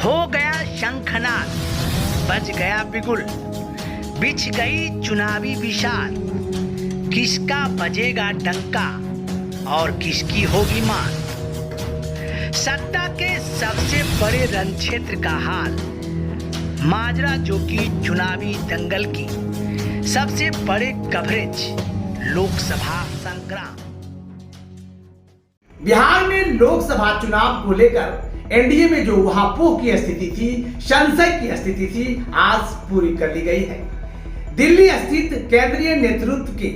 हो गया शंखनाद, बज गया बिगुल, बिछ गई चुनावी विशाल। किसका बजेगा डंका और किसकी होगी मान। सत्ता के सबसे बड़े रण क्षेत्र का हाल, माजरा जो कि चुनावी दंगल की सबसे बड़े कवरेज, लोकसभा संग्राम। बिहार में लोकसभा चुनाव को लेकर एनडीए में जो उहापोह की स्थिति थी, संशय की स्थिति थी, आज पूरी कर ली गई है। दिल्ली स्थित केंद्रीय नेतृत्व के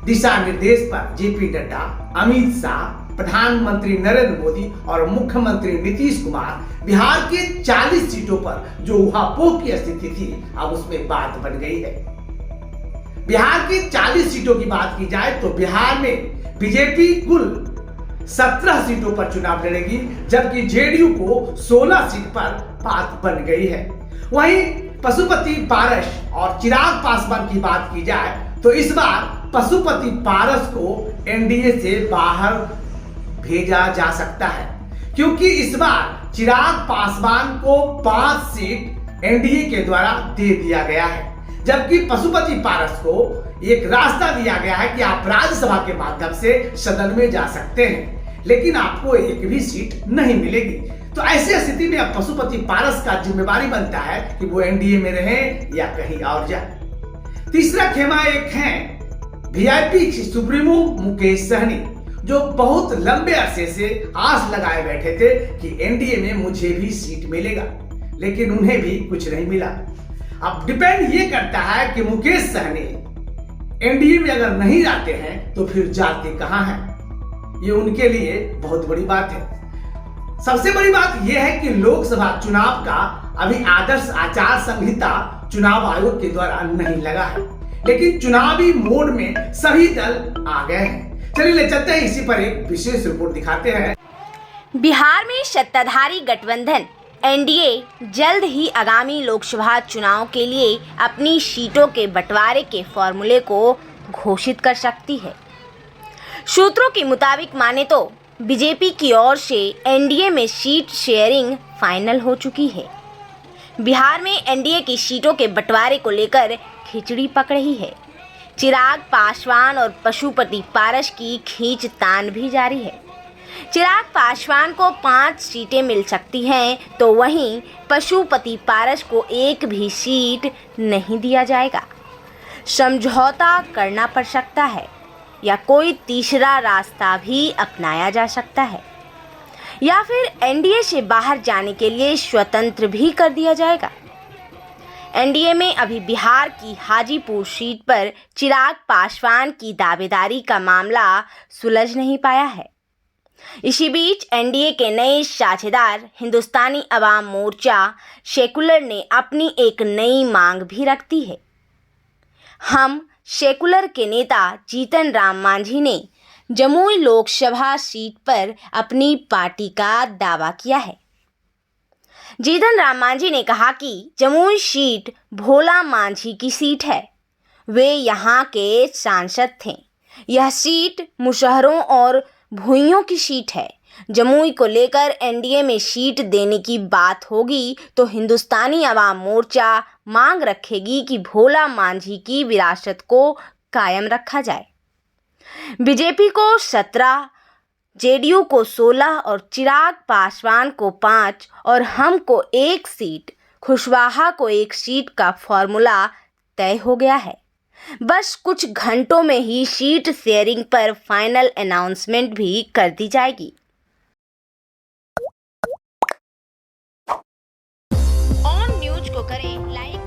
दिशा निर्देश पर जेपी नड्डा, अमित शाह, प्रधानमंत्री नरेंद्र मोदी और मुख्यमंत्री नीतीश कुमार बिहार के 40 सीटों पर जो उहापोह की स्थिति थी, अब उसमें बात बन गई है। बिहार की 40 सीटों की बात की जाए तो बिहार में बीजेपी कुल 17 सीटों पर चुनाव लड़ेगी, जबकि जेडीयू को 16 सीट पर बात बन गई है। वहीं पशुपति पारस और चिराग पासवान की बात की जाए तो इस बार पशुपति पारस को एनडीए से बाहर भेजा जा सकता है, क्योंकि इस बार चिराग पासवान को 5 सीट एनडीए के द्वारा दे दिया गया है, जबकि पशुपति पारस को एक रास्ता दिया गया है कि आप राज्यसभा के माध्यम से सदन में जा सकते हैं, लेकिन आपको एक भी सीट नहीं मिलेगी। तो ऐसी स्थिति में अब पशुपति पारस का जिम्मेवारी बनता है कि वो एनडीए में रहे या कहीं और जाए। तीसरा खेमा एक है वीआईपी सुप्रीमो मुकेश सहनी, जो बहुत लंबे अरसे से आस लगाए बैठे थे कि एनडीए में मुझे भी सीट मिलेगा, लेकिन उन्हें भी कुछ नहीं मिला। अब डिपेंड ये करता है कि मुकेश सहनी एनडीए में अगर नहीं जाते हैं तो फिर जाते कहां हैं, ये उनके लिए बहुत बड़ी बात है। सबसे बड़ी बात यह है कि लोकसभा चुनाव का अभी आदर्श आचार संहिता चुनाव आयोग के द्वारा नहीं लगा है, लेकिन चुनावी मोड में सभी दल आ गए हैं। चलिए ले चलते हैं, इसी पर एक विशेष रिपोर्ट दिखाते हैं। बिहार में सत्ताधारी गठबंधन एनडीए जल्द ही आगामी लोकसभा चुनाव के लिए अपनी सीटों के बंटवारे के फॉर्मूले को घोषित कर सकती है। सूत्रों के मुताबिक माने तो बीजेपी की ओर से एनडीए में सीट शेयरिंग फाइनल हो चुकी है। बिहार में एनडीए की सीटों के बंटवारे को लेकर खिचड़ी पक रही है। चिराग पासवान और पशुपति पारस की खींचतान भी जारी है। चिराग पासवान को 5 सीटें मिल सकती हैं, तो वहीं पशुपति पारस को एक भी सीट नहीं दिया जाएगा। समझौता करना पड़ सकता है या कोई तीसरा रास्ता भी अपनाया जा सकता है, या फिर एनडीए से बाहर जाने के लिए स्वतंत्र भी कर दिया जाएगा। एनडीए में अभी बिहार की हाजीपुर सीट पर चिराग पासवान की दावेदारी का मामला सुलझ नहीं पाया है। इसी बीच एनडीए के नए साझेदार हिंदुस्तानी अवाम मोर्चा सेकुलर ने अपनी एक नई मांग भी रख दी है। हम सेकुलर के नेता जीतन राम मांझी ने जमुई लोकसभा सीट पर अपनी पार्टी का दावा किया है। जीतन राम मांझी ने कहा कि जमुई सीट भोला मांझी की सीट है, वे यहाँ के सांसद थे। यह सीट मुशहरों और भुइयों की सीट है। जमुई को लेकर एनडीए में सीट देने की बात होगी तो हिंदुस्तानी अवाम मोर्चा मांग रखेगी कि भोला मांझी की विरासत को कायम रखा जाए। बीजेपी को 17, जेडीयू को 16 और चिराग पासवान को 5 और हम को 1 सीट, खुशवाहा को 1 सीट का फॉर्मूला तय हो गया है। बस कुछ घंटों में ही सीट शेयरिंग पर फाइनल अनाउंसमेंट भी कर दी जाएगी। ऑन न्यूज को करें लाइक।